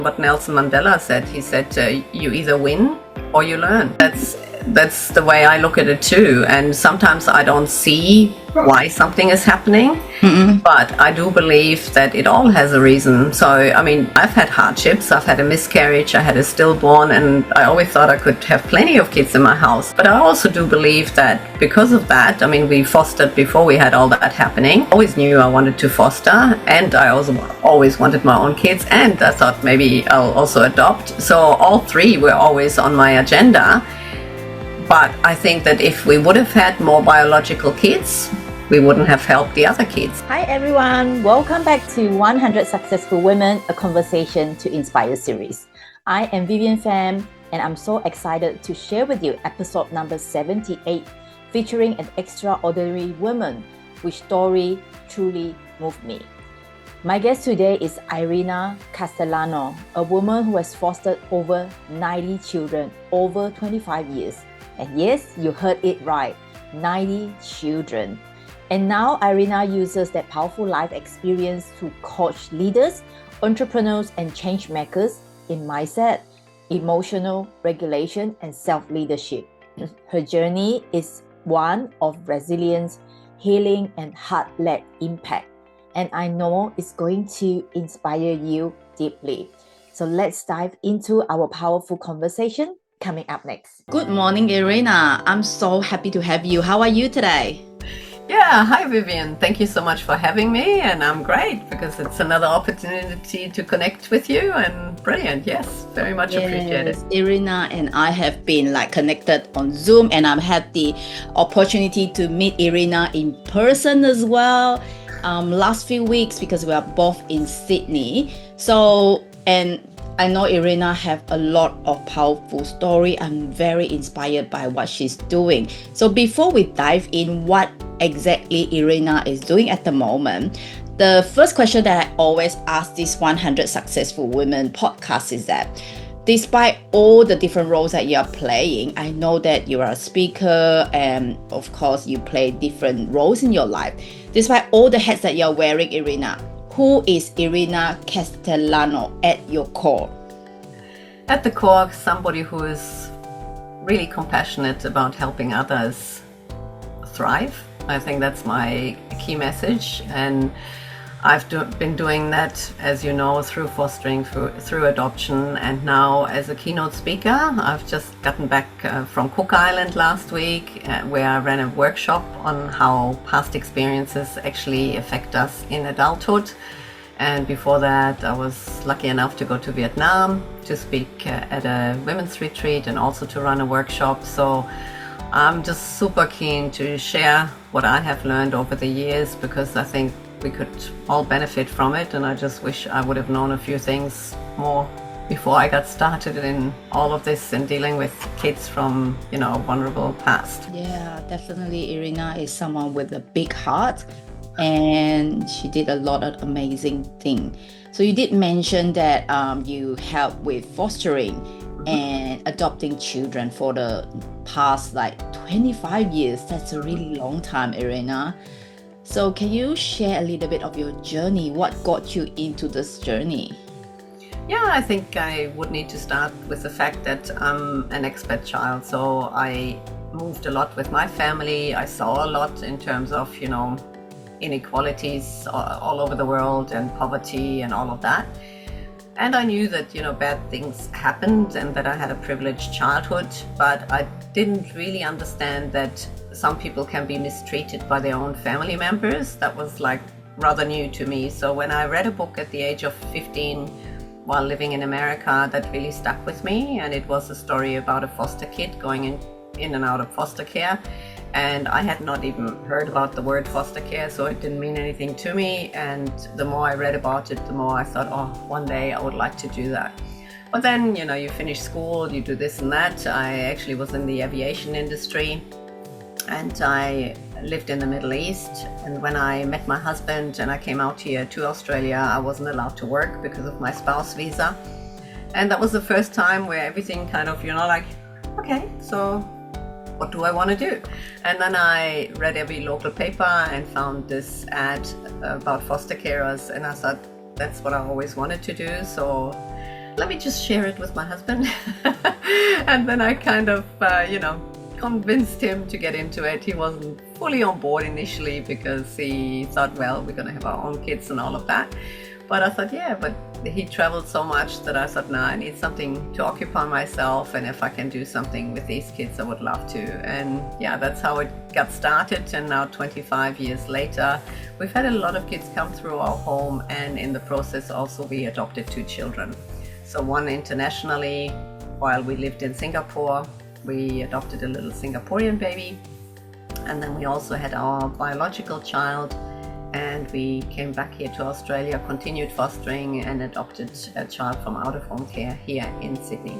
what Nelson Mandela said. He said, you either win or you learn. That's the way I look at it too. And sometimes I don't see why something is happening, but I do believe that it all has a reason. So, I mean, I've had hardships. I've had a miscarriage. I had a stillborn, and I always thought I could have plenty of kids in my house. But I also do believe that because of that, I mean, we fostered before we had all that happening. I always knew I wanted to foster, and I also always wanted my own kids, and I thought maybe I'll also adopt. So all three were always on my agenda. But I think that if we would have had more biological kids, we wouldn't have helped the other kids. Hi everyone, welcome back to 100 Successful Women, a Conversation to Inspire series. I am Vivian Pham, and I'm so excited to share with you episode number 78, featuring an extraordinary woman whose story truly moved me. My guest today is Irina Castellano, a woman who has fostered over 90 children over 25 years. And yes, you heard it right, 90 children. And now Irina uses that powerful life experience to coach leaders, entrepreneurs, and change makers in mindset, emotional regulation, and self-leadership. Her journey is one of resilience, healing, and heart-led impact. And I know it's going to inspire you deeply. So let's dive into our powerful conversation coming up next. Good morning, Irina. I'm so happy to have you. How are you today? Yeah, hi Vivian. Thank you so much for having me, and I'm great because it's another opportunity to connect with you, and brilliant. Yes, very much appreciated. Irina and I have been connected on Zoom, and I've had the opportunity to meet Irina in person as well last few weeks because we are both in Sydney. And I know Irina have a lot of powerful story. I'm very inspired by what she's doing. So before we dive in what exactly Irina is doing at the moment, the first question that I always ask this 100 Successful Women podcast is that despite all the different roles that you're playing, I know that you are a speaker and of course you play different roles in your life. Despite all the hats that you're wearing, Irina, who is Irina Castellano at your core? At the core, somebody who is really compassionate about helping others thrive. I think that's my key message, and I've been doing that, as you know, through fostering, through adoption, and now as a keynote speaker. I've just gotten back from Cook Island last week, where I ran a workshop on how past experiences actually affect us in adulthood. And before that, I was lucky enough to go to Vietnam to speak at a women's retreat and also to run a workshop. So I'm just super keen to share what I have learned over the years, because I think we could all benefit from it. And I just wish I would have known a few things more before I got started in all of this and dealing with kids from, vulnerable past. Yeah, definitely. Irina is someone with a big heart, and she did a lot of amazing things. So you did mention that you help with fostering and adopting children for the past 25 years. That's a really long time, Irina. So can you share a little bit of your journey? What got you into this journey? Yeah, I think I would need to start with the fact that I'm an expat child. So I moved a lot with my family. I saw a lot in terms of, inequalities all over the world and poverty and all of that. And I knew that, bad things happened and that I had a privileged childhood, but I didn't really understand that some people can be mistreated by their own family members. That was rather new to me. So when I read a book at the age of 15 while living in America, that really stuck with me. And it was a story about a foster kid going in and out of foster care. And I had not even heard about the word foster care, so it didn't mean anything to me. And the more I read about it, the more I thought, one day I would like to do that. But then, you finish school, you do this and that. I actually was in the aviation industry, and I lived in the Middle East. And when I met my husband and I came out here to Australia, I wasn't allowed to work because of my spouse visa. And that was the first time where everything kind of, okay, so what do I want to do? And then I read every local paper and found this ad about foster carers, and I thought that's what I always wanted to do. So let me just share it with my husband. And then I kind of, convinced him to get into it. He wasn't fully on board initially because he thought, well, we're going to have our own kids and all of that. But I thought, yeah, but he traveled so much that I thought, no, I need something to occupy myself. And if I can do something with these kids, I would love to. And yeah, that's how it got started. And now 25 years later, we've had a lot of kids come through our home. And in the process also, we adopted 2 children. So one internationally, while we lived in Singapore, we adopted a little Singaporean baby. And then we also had our biological child. And we came back here to Australia, continued fostering, and adopted a child from out-of-home care here in Sydney.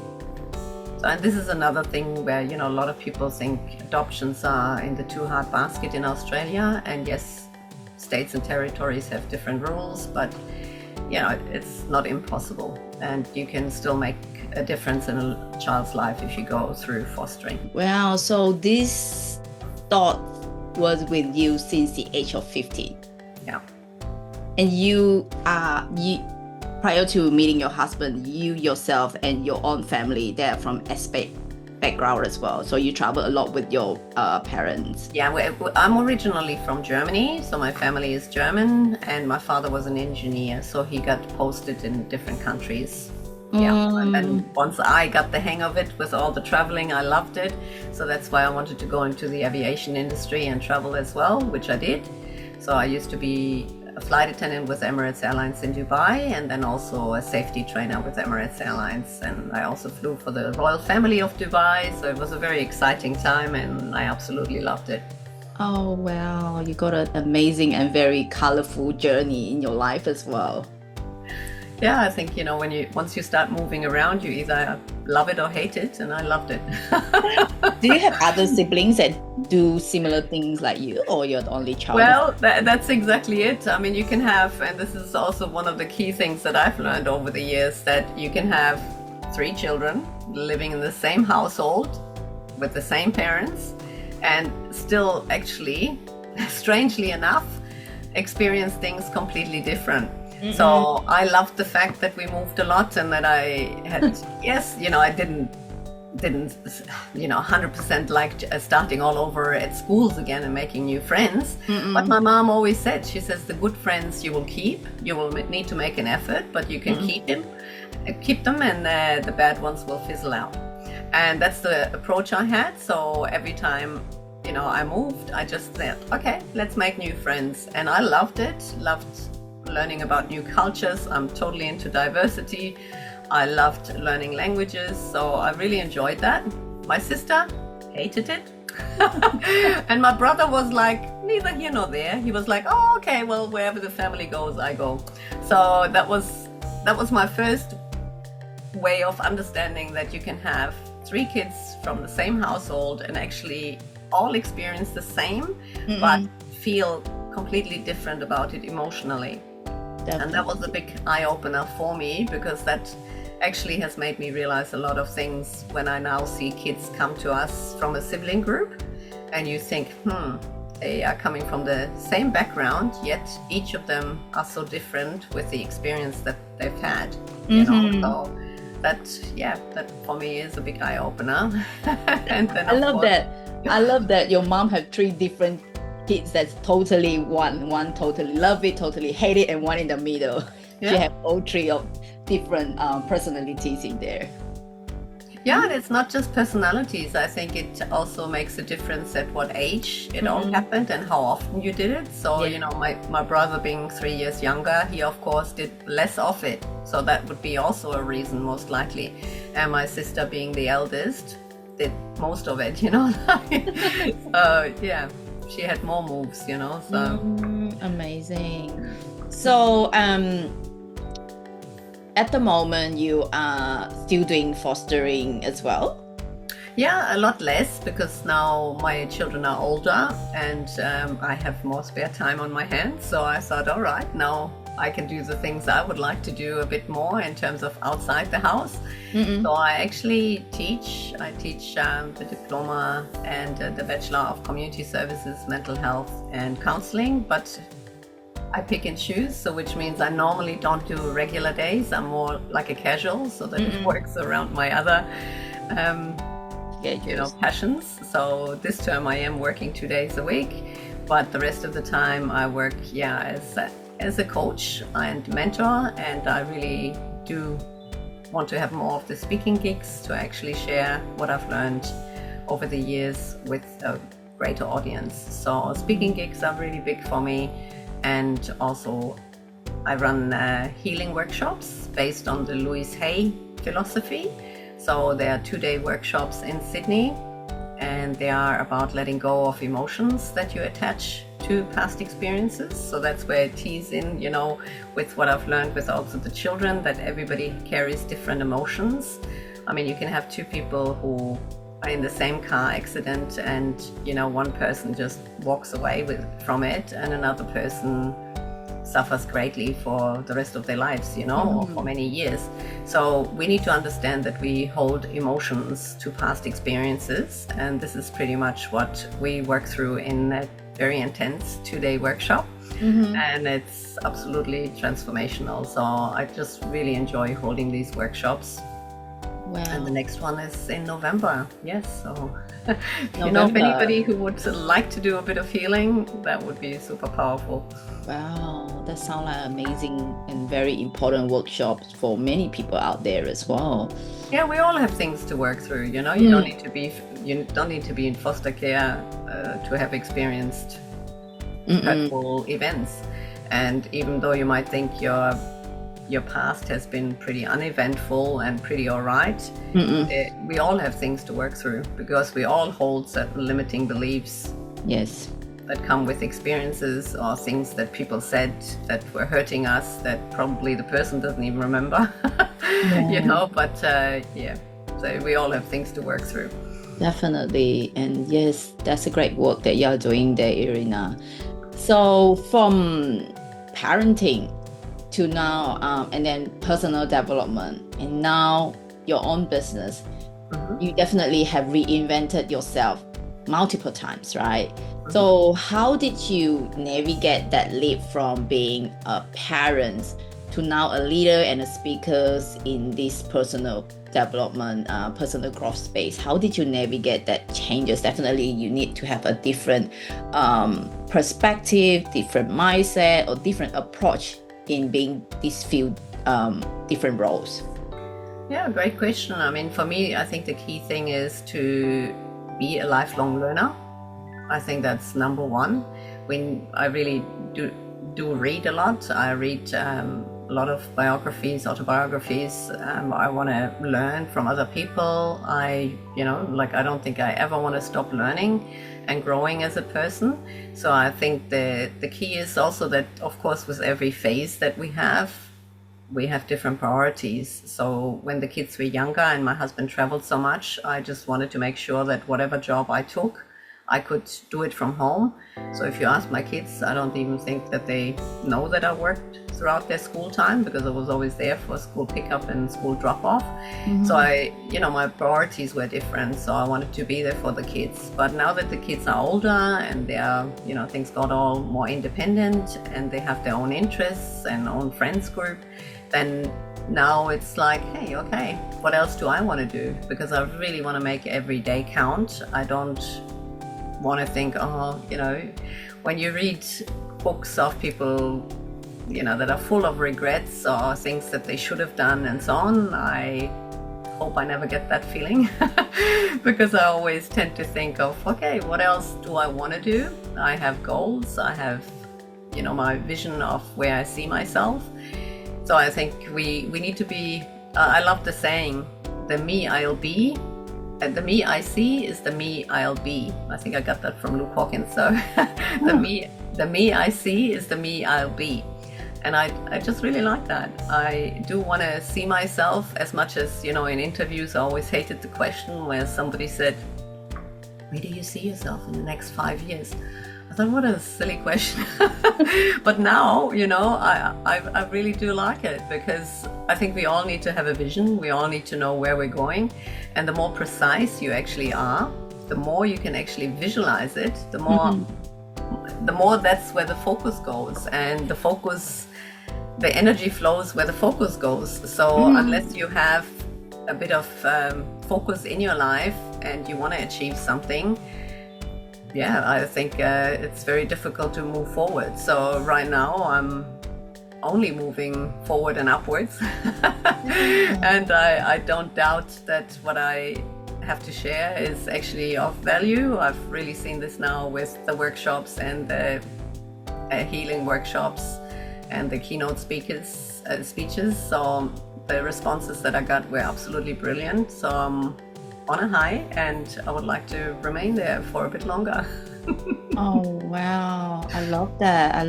So, and this is another thing where, a lot of people think adoptions are in the too hard basket in Australia. And yes, states and territories have different rules, but, it's not impossible. And you can still make a difference in a child's life if you go through fostering. Wow, so this thought was with you since the age of 15. Yeah. And you prior to meeting your husband, you yourself and your own family, they're from expat background as well. So you travel a lot with your parents. Yeah, I'm originally from Germany, so my family is German, and my father was an engineer, so he got posted in different countries. Yeah, and then once I got the hang of it with all the traveling, I loved it. So that's why I wanted to go into the aviation industry and travel as well, which I did. So I used to be a flight attendant with Emirates Airlines in Dubai, and then also a safety trainer with Emirates Airlines. And I also flew for the royal family of Dubai. So it was a very exciting time, and I absolutely loved it. Oh, wow. You got an amazing and very colorful journey in your life as well. Yeah, I think, once you start moving around, you either love it or hate it, and I loved it. Do you have other siblings that do similar things like you, or you're the only child? Well, that's exactly it. I mean, you can have, and this is also one of the key things that I've learned over the years, that you can have 3 children living in the same household with the same parents and still actually, strangely enough, experience things completely different. Mm-hmm. So I loved the fact that we moved a lot and that I had, yes, I didn't 100% like starting all over at schools again and making new friends. Mm-mm. But my mom always said, she says, the good friends you will keep, you will need to make an effort, but you can keep them, and the bad ones will fizzle out. And that's the approach I had. So every time I moved, I just said, okay, let's make new friends. And I loved learning about new cultures. I'm totally into diversity. I loved learning languages, so I really enjoyed that. My sister hated it. And my brother was like, neither here nor there. He was like, oh, okay, well, wherever the family goes, I go. So that was my first way of understanding that you can have 3 kids from the same household and actually all experience the same, but feel completely different about it emotionally. Definitely. And that was a big eye-opener for me, because that actually has made me realize a lot of things when I now see kids come to us from a sibling group and you think, they are coming from the same background, yet each of them are so different with the experience that they've had, so that for me is a big eye-opener. And then I love that your mom had 3 different kids that's totally one totally love it, totally hate it, and one in the middle. Yeah. You have all 3 of different personalities in there. Yeah, and it's not just personalities. I think it also makes a difference at what age it all happened and how often you did it. So, my brother being 3 years younger, he of course did less of it. So that would be also a reason, most likely. And my sister being the eldest did most of it, yeah. She had more moves, so. Amazing. So, at the moment, you are still doing fostering as well? Yeah, a lot less, because now my children are older and I have more spare time on my hands. So I thought, all right, now I can do the things I would like to do a bit more in terms of outside the house. So I actually teach. I teach the diploma and the Bachelor of Community Services, Mental Health and Counseling. But I pick and choose, so which means I normally don't do regular days. I'm more like a casual, so that it works around my other passions. So this term I am working 2 days a week, but the rest of the time I work as a coach and mentor, and I really do want to have more of the speaking gigs to actually share what I've learned over the years with a greater audience. So speaking gigs are really big for me, and also I run healing workshops based on the Louise Hay philosophy. So there are 2-day workshops in Sydney, and they are about letting go of emotions that you attach to past experiences. So that's where it tees in, with what I've learned with also the children, that everybody carries different emotions. I mean, you can have two people who are in the same car accident, and one person just walks away from it, and another person suffers greatly for the rest of their lives, or for many years. So we need to understand that we hold emotions to past experiences, and this is pretty much what we work through in that very intense 2-day workshop. And it's absolutely transformational. So I just really enjoy holding these workshops. Wow. And the next one is in November. Yes, so if anybody who would like to do a bit of healing, that would be super powerful. Wow, that sounds like amazing and very important workshops for many people out there as well. Yeah, we all have things to work through. You don't need to be in foster care to have experienced hurtful events. And even though you might think your past has been pretty uneventful and pretty all right, we all have things to work through, because we all hold certain limiting beliefs. Yes. That come with experiences or things that people said that were hurting us, that probably the person doesn't even remember. So we all have things to work through. Definitely. And yes, that's a great work that you're doing there, Irina. So from parenting to now, and then personal development, and now your own business, you definitely have reinvented yourself multiple times, right? So how did you navigate that leap from being a parent to now a leader and a speaker in this personal development, personal growth space? How did you navigate that changes? Definitely you need to have a different perspective, different mindset, or different approach in being these few different roles. Yeah, great question. I mean, for me, I think the key thing is to be a lifelong learner. I think that's number one. When I really do read a lot. I read a lot of biographies, autobiographies. I want to learn from other people. I don't think I ever want to stop learning and growing as a person. So I think the key is also that, of course, with every phase that we have different priorities. So when the kids were younger and my husband traveled so much, I just wanted to make sure that whatever job I took, I could do it from home. So if you ask my kids, I don't even think that they know that I worked throughout their school time, because I was always there for school pickup and school drop off. So my priorities were different. So I wanted to be there for the kids. But now that the kids are older and they are, things got all more independent and they have their own interests and own friends group, then now it's like, hey, okay, what else do I want to do? Because I really want to make every day count. I don't want to think, when you read books of people, that are full of regrets or things that they should have done and so on, I hope I never get that feeling because I always tend to think of, okay, what else do I want to do? I have goals. I have, my vision of where I see myself. So I think we need to be, I love the saying, the me I'll be, and the me I see is the me I'll be. I think I got that from Luke Hawkins. So the me I see is the me I'll be. And I just really like that. I do want to see myself as much as, in interviews, I always hated the question where somebody said, where do you see yourself in the next 5 years? I thought, what a silly question. But now, I really do like it, because I think we all need to have a vision. We all need to know where we're going. And the more precise you actually are, the more you can actually visualize it, the more the more that's where the focus goes, and the energy flows where the focus goes. So unless you have a bit of focus in your life and you want to achieve something, I think it's very difficult to move forward. So right now I'm only moving forward and upwards. And I don't doubt that what I have to share is actually of value. I've really seen this now with the workshops and the healing workshops and the keynote speeches. So the responses that I got were absolutely brilliant. So I'm on a high, and I would like to remain there for a bit longer. Oh wow, I love that.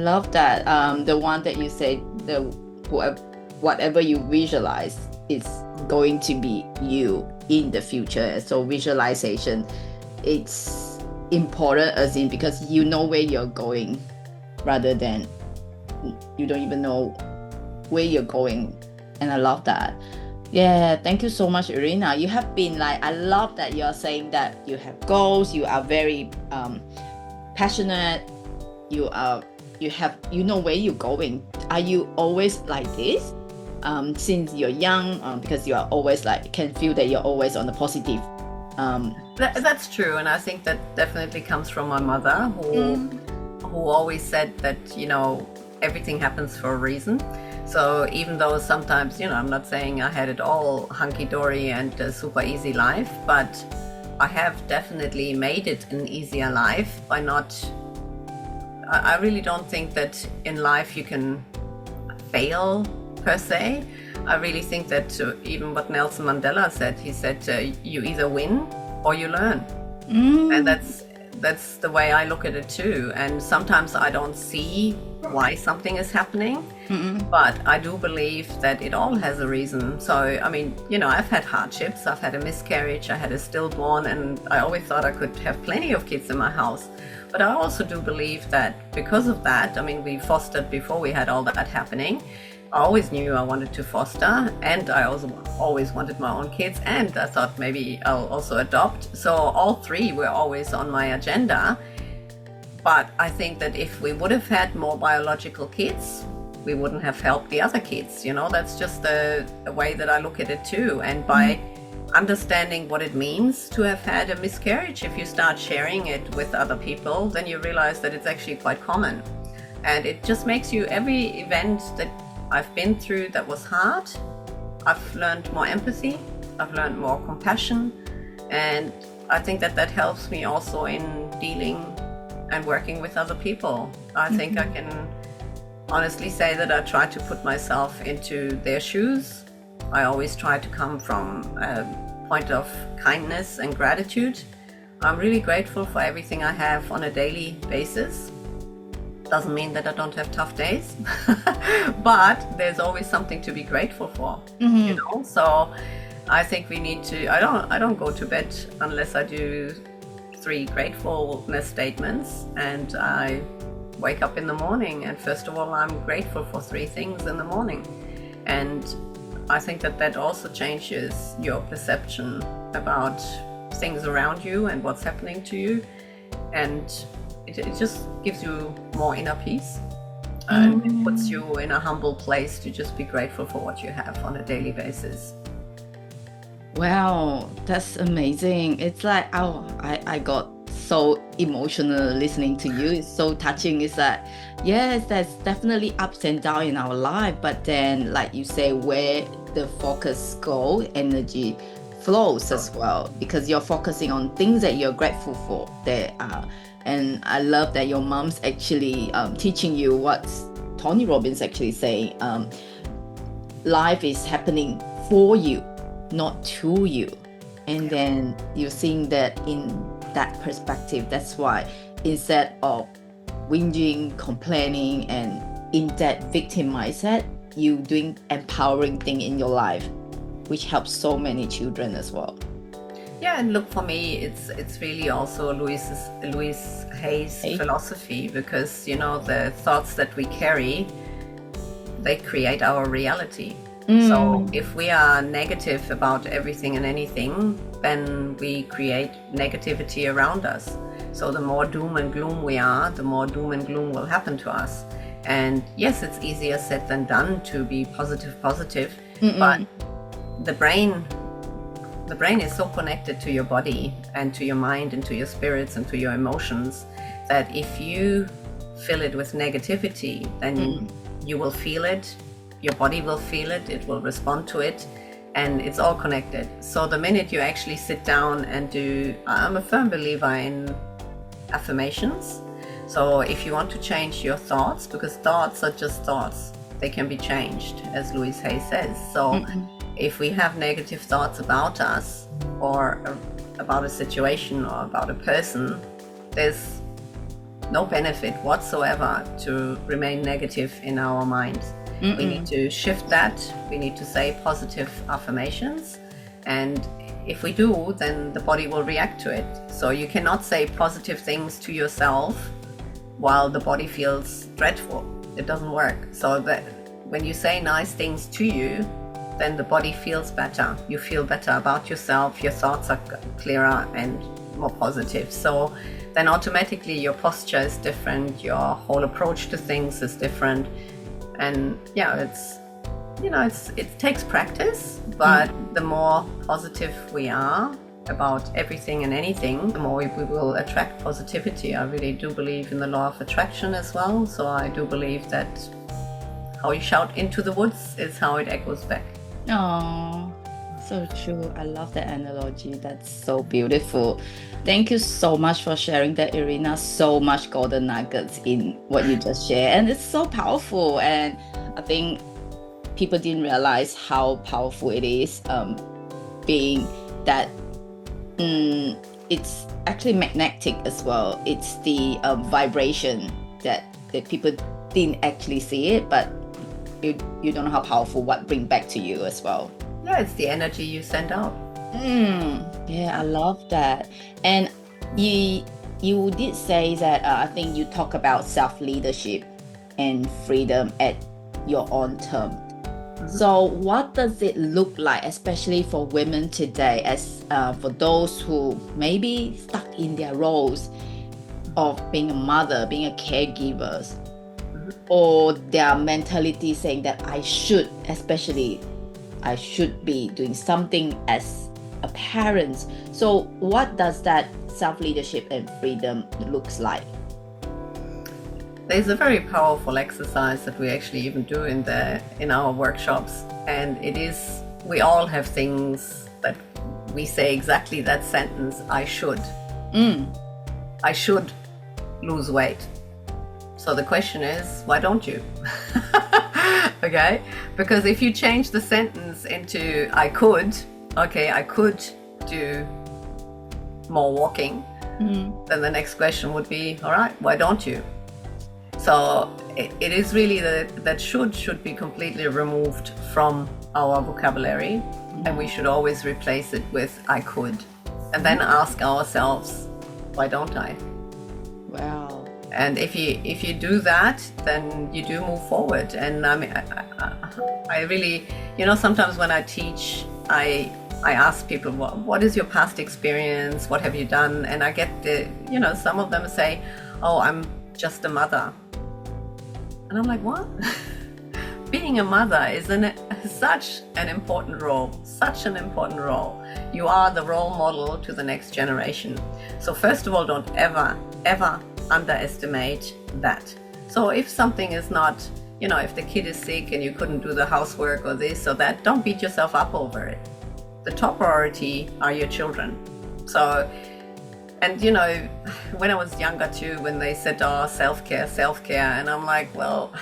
The one that you said, whatever you visualize is going to be you in the future. So visualization, it's important as in because you know where you're going, rather than you don't even know where you're going. And I love that. Yeah, thank you so much, Irina. You have been I love that you're saying that you have goals, you are very passionate, you know where you're going. Are you always like this since you're young? Because you are always can feel that you're always on the positive. That's true, and I think that definitely comes from my mother, who always said that everything happens for a reason. So even though sometimes, I'm not saying I had it all hunky-dory and a super easy life, but I have definitely made it an easier life by I really don't think that in life you can fail per se. I really think that even what Nelson Mandela said, he said, you either win or you learn. And that's the way I look at it too. And sometimes I don't see why something is happening, but I do believe that it all has a reason. So, I mean, I've had hardships. I've had a miscarriage. I had a stillborn, and I always thought I could have plenty of kids in my house. But I also do believe that because of that, I mean, we fostered before we had all that happening. I always knew I wanted to foster, and I also always wanted my own kids, and I thought maybe I'll also adopt. So all three were always on my agenda. But I think that if we would have had more biological kids, we wouldn't have helped the other kids. That's just the way that I look at it too. And by understanding what it means to have had a miscarriage, if you start sharing it with other people, then you realize that it's actually quite common. And it just makes you, every event that I've been through that was hard, I've learned more empathy, I've learned more compassion, and I think that helps me also in dealing and working with other people. I think I can honestly say that I try to put myself into their shoes. I always try to come from a point of kindness and gratitude. I'm really grateful for everything I have on a daily basis. Doesn't mean that I don't have tough days, but there's always something to be grateful for, So I think we need to, I don't go to bed unless I do 3 gratefulness statements, and I wake up in the morning, and first of all I'm grateful for 3 things in the morning. And I think that also changes your perception about things around you and what's happening to you, and it just gives you more inner peace, and it puts you in a humble place to just be grateful for what you have on a daily basis. Wow, that's amazing. It's I got so emotional listening to you. It's so touching. It's yes, there's definitely ups and downs in our life, but then like you say, where the focus goes, energy flows as well, because you're focusing on things that you're grateful for. And I love that your mom's actually teaching you what Tony Robbins actually saying. Life is happening for you, not to you. And then you're seeing that in that perspective. That's why instead of whinging, complaining, and in that victim mindset, you doing empowering thing in your life, which helps so many children as well. Yeah, and look, for me, it's really also Louise Hay's philosophy, because the thoughts that we carry, they create our reality. So if we are negative about everything and anything, then we create negativity around us. So the more doom and gloom we are, the more doom and gloom will happen to us. And yes, it's easier said than done to be positive, but the brain is so connected to your body and to your mind and to your spirits and to your emotions that if you fill it with negativity, then you will feel it, your body will feel it, it will respond to it, and it's all connected. So the minute you actually sit down and do, I'm a firm believer in affirmations. So if you want to change your thoughts, because thoughts are just thoughts, they can be changed, as Louise Hay says. So if we have negative thoughts about us or about a situation or about a person, there's no benefit whatsoever to remain negative in our minds. We need to shift that. We need to say positive affirmations. And if we do, then the body will react to it. So you cannot say positive things to yourself while the body feels dreadful. It doesn't work. So that when you say nice things to you, then the body feels better. You feel better about yourself. Your thoughts are clearer and more positive. So then automatically your posture is different. Your whole approach to things is different. And yeah, it takes practice, but the more positive we are about everything and anything, the more we will attract positivity. I really do believe in the law of attraction as well. So I do believe that how you shout into the woods is how it echoes back. Oh, so true. I love that analogy. That's so beautiful. Thank you so much for sharing that, Irina. So much golden nuggets in what you just shared. And it's so powerful. And I think people didn't realize how powerful it is, being that it's actually magnetic as well. It's the vibration that people didn't actually see it, but you don't know how powerful what bring back to you as well. Yeah, it's the energy you send out. Yeah, I love that. And you did say that I think you talk about self-leadership and freedom at your own term. So what does it look like, especially for women today, as for those who may be stuck in their roles of being a mother, being a caregiver, or their mentality saying that I should be doing something as a parent. So what does that self-leadership and freedom looks like? There's a very powerful exercise that we actually even do in our workshops, and it is, we all have things that we say exactly that sentence, I should. I should lose weight. So the question is, why don't you? Okay? Because if you change the sentence into I could do more walking, then the next question would be, all right, why don't you? So it is really that should be completely removed from our vocabulary, and we should always replace it with I could, and then ask ourselves, why don't I? Wow. And if you do that, then you do move forward. And I mean, I really, sometimes when I teach, I ask people, what is your past experience? What have you done? And I get some of them say, oh, I'm just a mother. And I'm like, what? Being a mother is such an important role, You are the role model to the next generation. So first of all, don't ever underestimate that. So if something is not, if the kid is sick and you couldn't do the housework or this or that, don't beat yourself up over it. The top priority are your children. So, and when I was younger too, when they said, oh, self-care, and I'm like, well,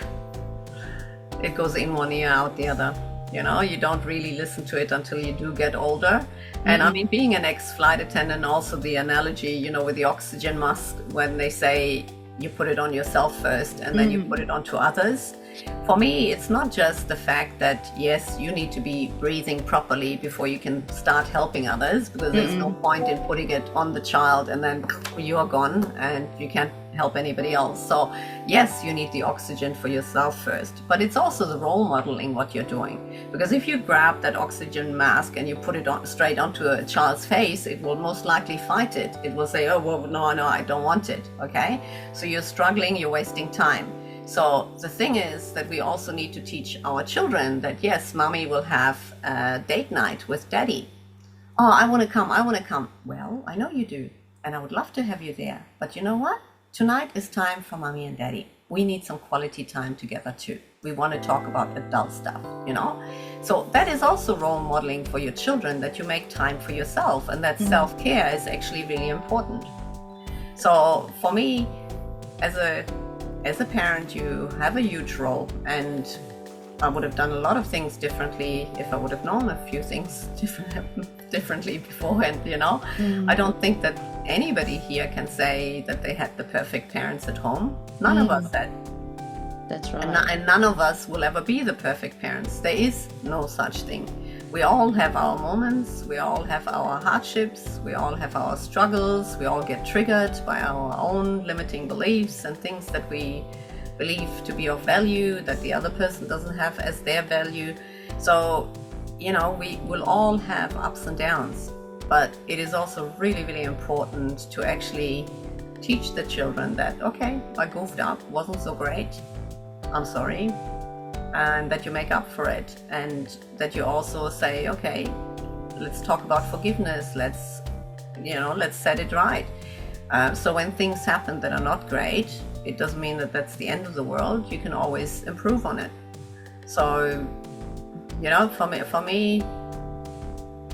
it goes in one ear, out the other. You don't really listen to it until you do get older. And I mean, being an ex-flight attendant, also the analogy, with the oxygen mask, when they say you put it on yourself first and then you put it onto others. For me, it's not just the fact that, yes, you need to be breathing properly before you can start helping others, because there's no point in putting it on the child and then you are gone and you can't help anybody else. So yes, you need the oxygen for yourself first, but it's also the role modeling what you're doing. Because if you grab that oxygen mask and you put it on straight onto a child's face, it will most likely fight it. It will say, oh, well, no, I don't want it. Okay, so you're struggling, you're wasting time. So the thing is that we also need to teach our children that yes, mommy will have a date night with daddy. Oh, I want to come. Well, I know you do, and I would love to have you there. But you know what? Tonight is time for mommy and daddy. We need some quality time together too. We want to talk about adult stuff, you know? So that is also role modeling for your children, that you make time for yourself, and that self-care is actually really important. So for me, as a parent, you have a huge role, and I would have done a lot of things differently if I would have known a few things differently beforehand, you know? I don't think that anybody here can say that they had the perfect parents at home. None of us had. That's right. And none of us will ever be the perfect parents. There is no such thing. We all have our moments, we all have our hardships, we all have our struggles, we all get triggered by our own limiting beliefs and things that we believe to be of value that the other person doesn't have as their value. So, you know, we will all have ups and downs, but it is also really, really important to actually teach the children that, okay, I goofed up, wasn't so great, I'm sorry, and that you make up for it, and that you also say, okay, let's talk about forgiveness, let's set it right. So when things happen that are not great, it doesn't mean that that's the end of the world. You can always improve on it. So, you know, for me,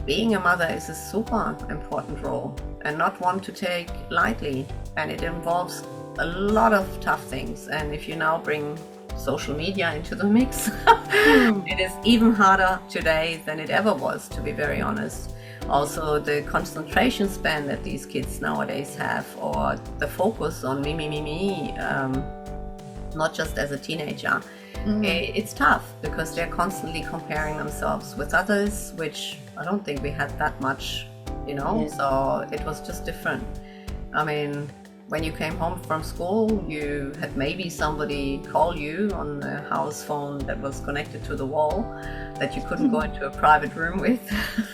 being a mother is a super important role and not one to take lightly. And it involves a lot of tough things. And if you now bring social media into the mix, it is even harder today than it ever was, to be very honest. Also, the concentration span that these kids nowadays have, or the focus on me, not just as a teenager, it's tough because they're constantly comparing themselves with others, which I don't think we had that much, you know. Yeah. So it was just different. I mean, when you came home from school, you had maybe somebody call you on a house phone that was connected to the wall that you couldn't go into a private room with.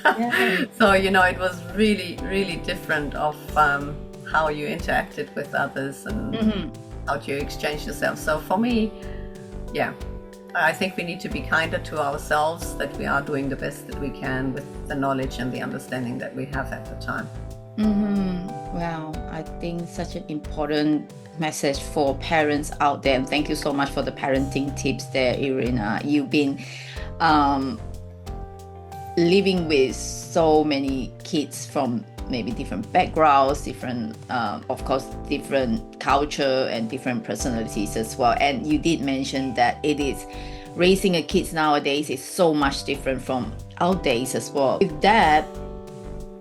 Yeah. So, you know, it was really, really different of how you interacted with others and how you exchanged yourself. So for me, yeah, I think we need to be kinder to ourselves, that we are doing the best that we can with the knowledge and the understanding that we have at the time. Wow, I think such an important message for parents out there. And thank you so much for the parenting tips there, Irina. You've been living with so many kids from maybe different backgrounds, different, of course, different culture and different personalities as well. And you did mention that it is raising a kids nowadays is so much different from our days as well. With that,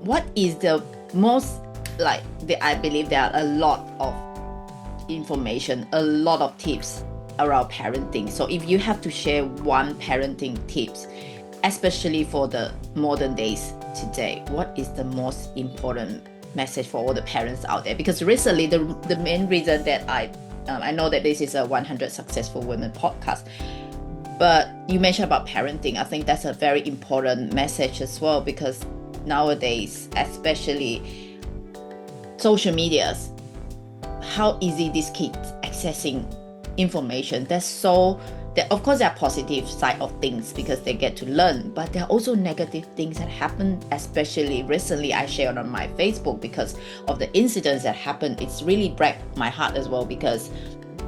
what is the most, I believe there are a lot of information, a lot of tips around parenting. So if you have to share one parenting tips, especially for the modern days today, what is the most important message for all the parents out there? Because recently, the main reason that I know that this is a 100 Successful Women podcast, but you mentioned about parenting. I think that's a very important message as well, because nowadays, especially social medias, how easy these kids accessing information. Of course, there are positive side of things because they get to learn, but there are also negative things that happen, especially recently I shared on my Facebook because of the incidents that happened. It's really broke my heart as well, because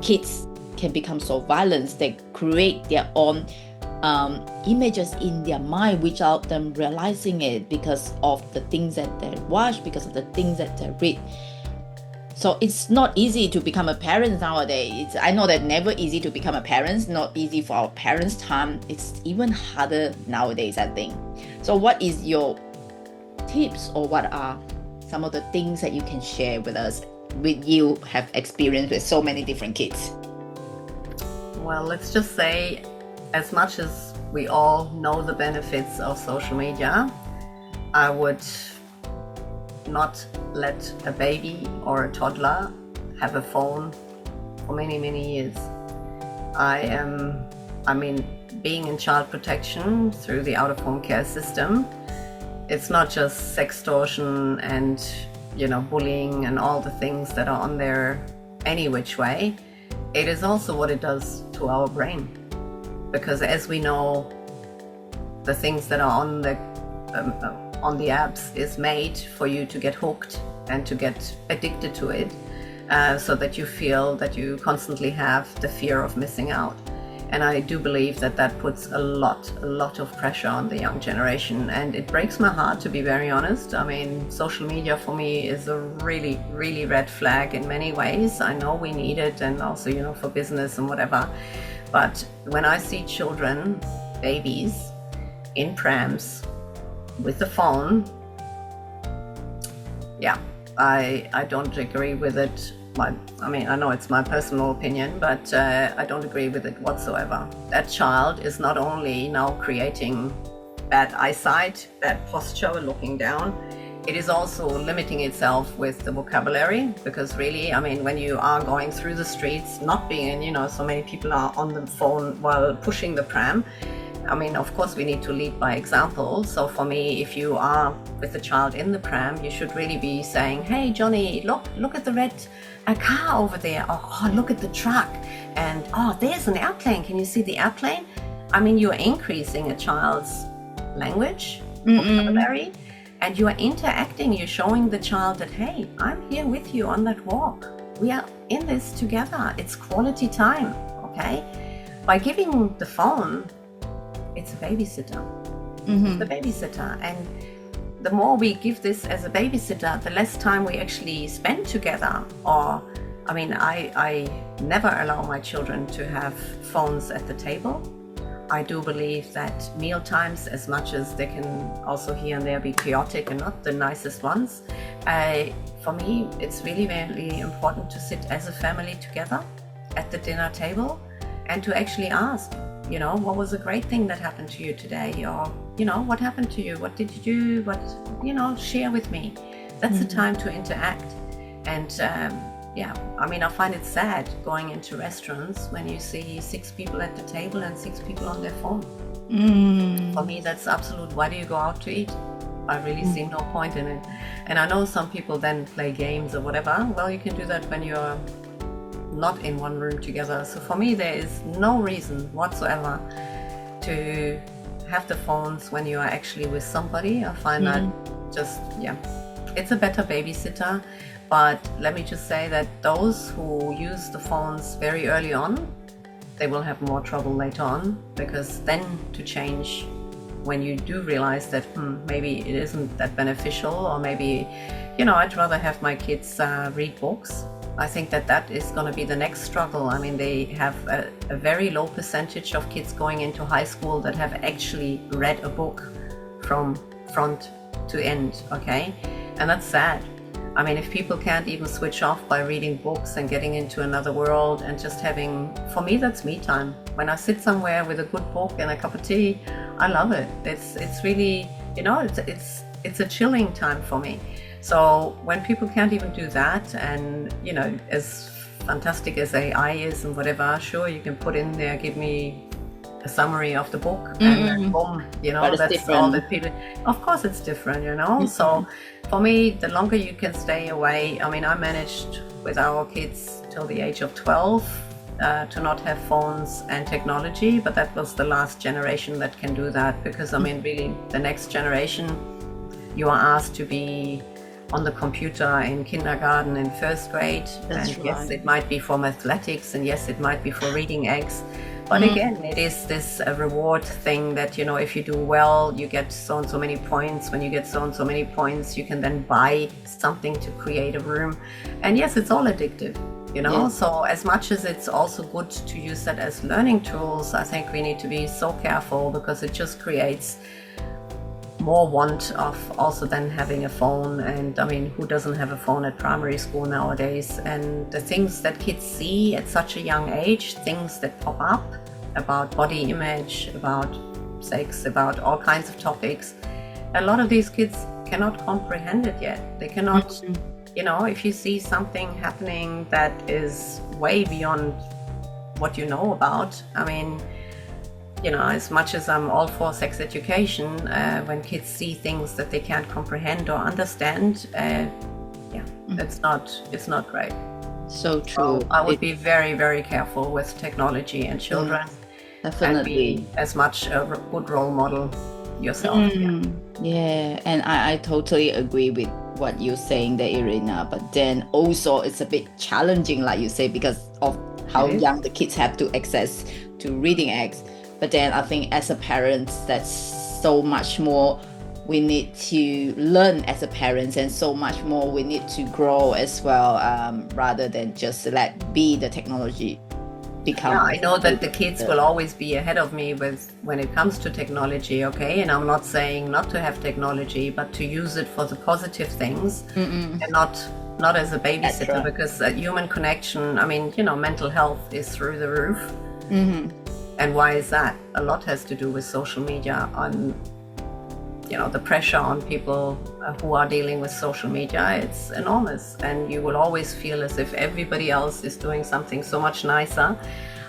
kids can become so violent. They create their own images in their mind without them realizing it, because of the things that they watch, because of the things that they read. So it's not easy to become a parent nowadays. I know that never easy to become a parent, not easy for our parents' time. It's even harder nowadays, I think. So what is your tips, or what are some of the things that you can share with us, with you have experience with so many different kids? Well, let's just say, as much as we all know the benefits of social media, I would not let a baby or a toddler have a phone for many, many years. Being in child protection through the out-of-home care system, it's not just sextortion and, bullying and all the things that are on there any which way. It is also what it does to our brain. Because as we know, the things that are on the apps is made for you to get hooked and to get addicted to it, so that you feel that you constantly have the fear of missing out. And I do believe that puts a lot of pressure on the young generation, and it breaks my heart, to be very honest. I mean, social media for me is a really, really red flag in many ways. I know we need it, and also, for business and whatever. But when I see children, babies, in prams with the phone, I don't agree with it. I know it's my personal opinion, but I don't agree with it whatsoever. That child is not only now creating bad eyesight, bad posture, looking down, it is also limiting itself with the vocabulary, because really, when you are going through the streets, not being in, so many people are on the phone while pushing the pram. Of course, we need to lead by example. So for me, if you are with the child in the pram, you should really be saying, "Hey, Johnny, look at the red car over there. Oh, look at the truck. And there's an airplane. Can you see the airplane?" You're increasing a child's language, vocabulary, and you are interacting. You're showing the child that, hey, I'm here with you on that walk. We are in this together. It's quality time, okay? By giving the phone, it's a babysitter. It's the babysitter. And the more we give this as a babysitter, the less time we actually spend together. Or, I never allow my children to have phones at the table. I do believe that meal times, as much as they can also here and there be chaotic and not the nicest ones, for me, it's really, really important to sit as a family together at the dinner table and to actually ask, what was a great thing that happened to you today? Or, what happened to you? What did you do? Share with me. That's the time to interact. And I find it sad going into restaurants when you see 6 people at the table and 6 people on their phone. For me, that's absolute. Why do you go out to eat? I really see no point in it. And I know some people then play games or whatever. Well, you can do that when you're not in one room together. So for me, there is no reason whatsoever to have the phones when you are actually with somebody. I find that it's a better babysitter. But let me just say that those who use the phones very early on, they will have more trouble later on, because then to change when you do realize that maybe it isn't that beneficial, or maybe, I'd rather have my kids read books. I think that is going to be the next struggle. They have a very low percentage of kids going into high school that have actually read a book from front to end, okay? And that's sad. If people can't even switch off by reading books and getting into another world and just having, for me, that's me time. When I sit somewhere with a good book and a cup of tea, I love it. It's really, it's a chilling time for me. So when people can't even do that, and, as fantastic as AI is and whatever, sure, you can put in there, give me a summary of the book, and then boom, that's different. All the people. Of course it's different, So for me, the longer you can stay away, I managed with our kids till the age of 12 to not have phones and technology, but that was the last generation that can do that, because really the next generation, you are asked to be on the computer in kindergarten, in first grade. That's and right. Yes, it might be for athletics, and yes, it might be for reading eggs. But again, it is this reward thing that, if you do well, you get so and so many points. When you get so and so many points, you can then buy something to create a room. And yes, it's all addictive, Yes. So as much as it's also good to use that as learning tools, I think we need to be so careful, because it just creates more want of also then having a phone. And who doesn't have a phone at primary school nowadays? And the things that kids see at such a young age, things that pop up about body image, about sex, about all kinds of topics, a lot of these kids cannot comprehend it yet. They cannot if you see something happening that is way beyond what you know about, I mean, as much as I'm all for sex education, when kids see things that they can't comprehend or understand, it's not great. So true. So I would be very, very careful with technology and children. Definitely. And be as much a good role model yourself. Yeah, and I totally agree with what you're saying there, Irina. But then also it's a bit challenging, like you say, because of how young the kids have to access to reading eggs. But then I think as a parent, that's so much more we need to learn as a parents, and so much more we need to grow as well, rather than just let be the technology become. I know that the kids will always be ahead of me when it comes to technology, okay? And I'm not saying not to have technology, but to use it for the positive things and not as a babysitter, because human connection, I mean, mental health is through the roof. And why is that? A lot has to do with social media, on the pressure on people who are dealing with social media. It's enormous, and you will always feel as if everybody else is doing something so much nicer,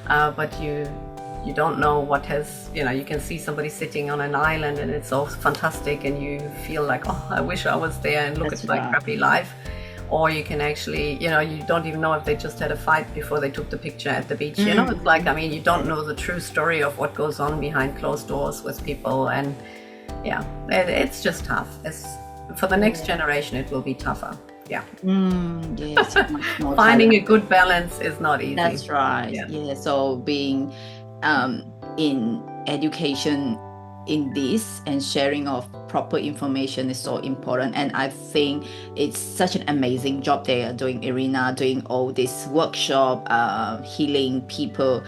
but you don't know what has, you can see somebody sitting on an island and it's all fantastic, and you feel like, oh, I wish I was there and look at my crappy life. Or you can actually, you don't even know if they just had a fight before they took the picture at the beach. It's like, I mean, you don't know the true story of what goes on behind closed doors with people. And it's just tough. For the next generation, it will be tougher. Yeah. Yes, much more finding a good balance is not easy. That's right. Yeah. So being in education in this and sharing of proper information is so important, and I think it's such an amazing job they are doing, Irina, doing all this workshop, healing people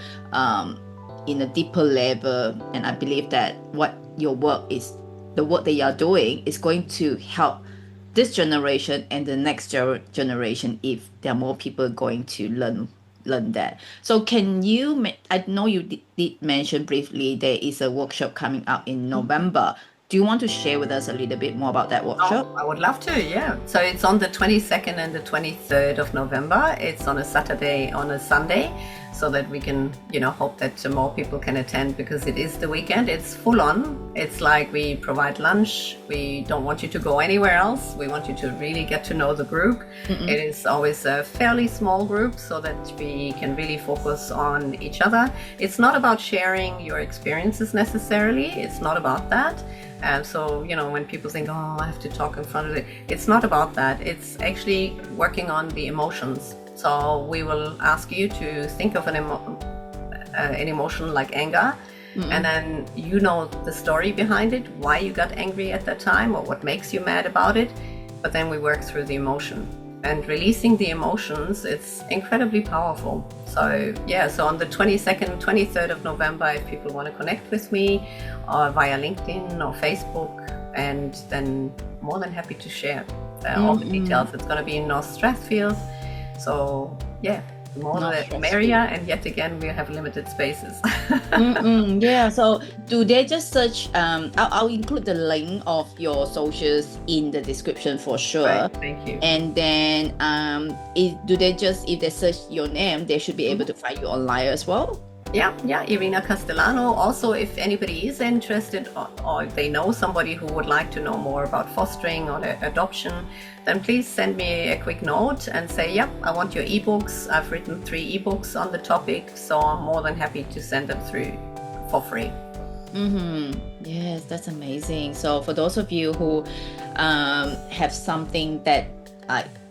in a deeper level. And I believe that what your work is, the work that you are doing, is going to help this generation and the next generation if there are more people going to learn that. So can you, I know you did mention briefly there is a workshop coming up in November. Do you want to share with us a little bit more about that workshop? I would love to, yeah. So it's on the 22nd and the 23rd of November. It's on a Saturday, on a Sunday, so that we can, hope that more people can attend, because it is the weekend. It's full on. It's like we provide lunch. We don't want you to go anywhere else. We want you to really get to know the group. It is always a fairly small group so that we can really focus on each other. It's not about sharing your experiences necessarily. It's not about that. And so, when people think, oh, I have to talk in front of it, it's not about that. It's actually working on the emotions. So we will ask you to think of an emotion like anger, and then the story behind it, why you got angry at that time or what makes you mad about it. But then we work through the emotion. And releasing the emotions, it's incredibly powerful. So so on the 22nd, 23rd of November, if people want to connect with me or via LinkedIn or Facebook, and then more than happy to share all the details. It's going to be in North Strathfield. So the more the merrier, and yet again we have limited spaces. Yeah, so do they just search, I'll include the link of your socials in the description for sure. Right, thank you. And then if they search your name, they should be able to find you online as well? Yeah, Irina Castellano. Also, if anybody is interested or if they know somebody who would like to know more about fostering or adoption, then please send me a quick note and say, I want your ebooks. I've written 3 ebooks on the topic, so I'm more than happy to send them through for free. Yes, that's amazing. So for those of you who have something that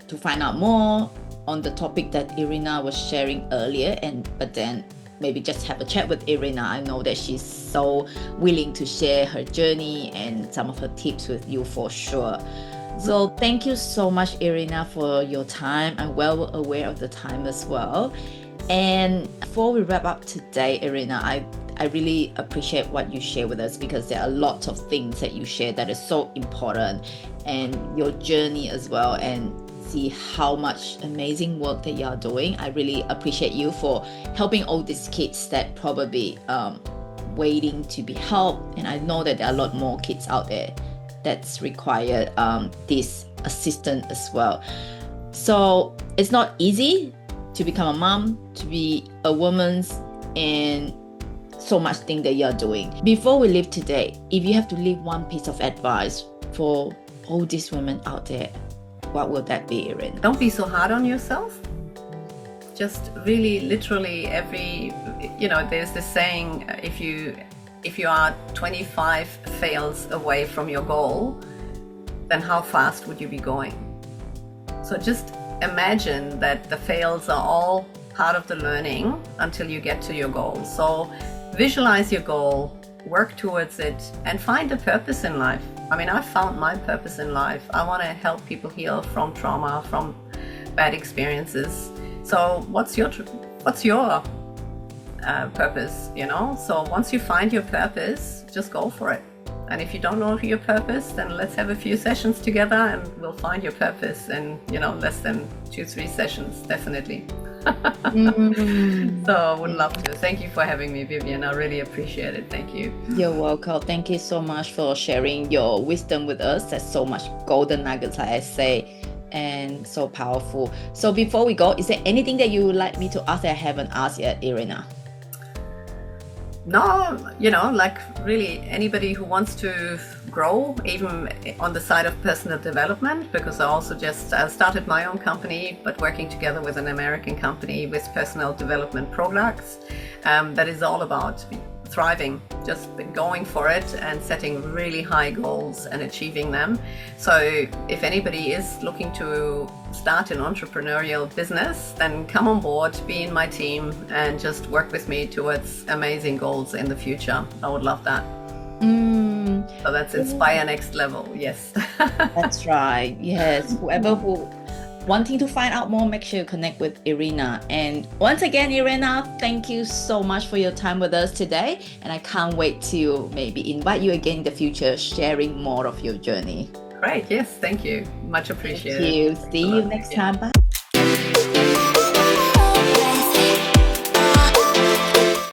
to find out more on the topic that Irina was sharing earlier, but then maybe just have a chat with Irina. I know that she's so willing to share her journey and some of her tips with you for sure. So thank you so much, Irina, for your time. I'm well aware of the time as well. And before we wrap up today, Irina, I really appreciate what you share with us, because there are lots of things that you share that is so important, and your journey as well, and see how much amazing work that you are doing. I really appreciate you for helping all these kids that probably waiting to be helped, and I know that there are a lot more kids out there that's required this assistance as well. So it's not easy to become a mom, to be a woman, and so much thing that you're doing. Before we leave today, if you have to leave one piece of advice for all these women out there, what will that be, Irina? Don't be so hard on yourself. Just really literally there's this saying, if you are 25 fails away from your goal, then how fast would you be going? So just imagine that the fails are all part of the learning until you get to your goal. So visualize your goal, work towards it, and find a purpose in life. I mean, I found my purpose in life. I want to help people heal from trauma, from bad experiences. So what's your purpose, So once you find your purpose, just go for it. And if you don't know your purpose, then let's have a few sessions together and we'll find your purpose in, less than 2-3 sessions, definitely. So I would love to. Thank you for having me, Vivian. I really appreciate it. Thank you. You're welcome. Thank you so much for sharing your wisdom with us. That's so much golden nuggets, like I say, and so powerful. So before we go, is there anything that you would like me to ask that I haven't asked yet, Irina? No, really anybody who wants to grow, even on the side of personal development, because I also just started my own company, but working together with an American company with personal development products that is all about thriving, just going for it and setting really high goals and achieving them. So if anybody is looking to start an entrepreneurial business, then come on board, be in my team, and just work with me towards amazing goals in the future. I would love that. So that's Inspire Next Level. Yes. That's right. Yes. Whoever who wanting to find out more, make sure you connect with Irina. And once again, Irina, thank you so much for your time with us today. And I can't wait to maybe invite you again in the future, sharing more of your journey. Great. Yes. Thank you. Much appreciated. Thank you. See you next time. Bye.